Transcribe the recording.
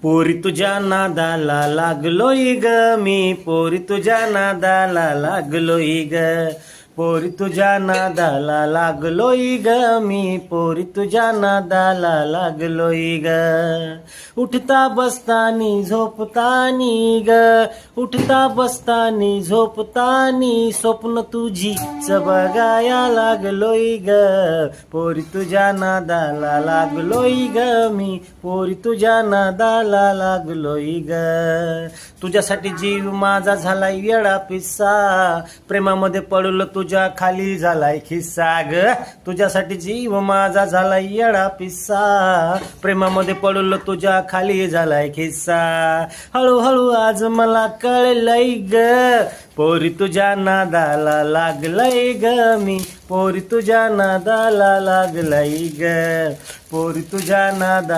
पोरी तुझ्या नादाला लागलोय ग मी, पोरी तुझ्या नादाला लागलोय ग, पोरी तुझ्या नादाला लागलोय ग मी, पोरी तुझ्या नादाला लागलोय ग. उठता बसतानी झोपतानी ग, उठता बसतानी झोपतानी स्वप्न तुझीच बघाया लागलोय ग, पोरी तुझ्या नादाला लागलोय ग मी, पोरी तुझ्या नादाला लागलोय ग. तुझ्यासाठी जीव माझा झालाय वेडा पिस्सा, प्रेमामध्ये पडलो तुझ्या खाली झालाय खिस्सा ग. तुझ्यासाठी जीव माझा झालाय येडा पिस्सा, प्रेमामध्ये पडलो तुझ्या खाली झालाय खिस्सा. हळूहळू आज मला कळलंय ग, पोरी तुझ्या नादाला लागलंय ग मी, पोरी तुझ्या नादाला लागलंय ग, पोरी तुझ्या नादा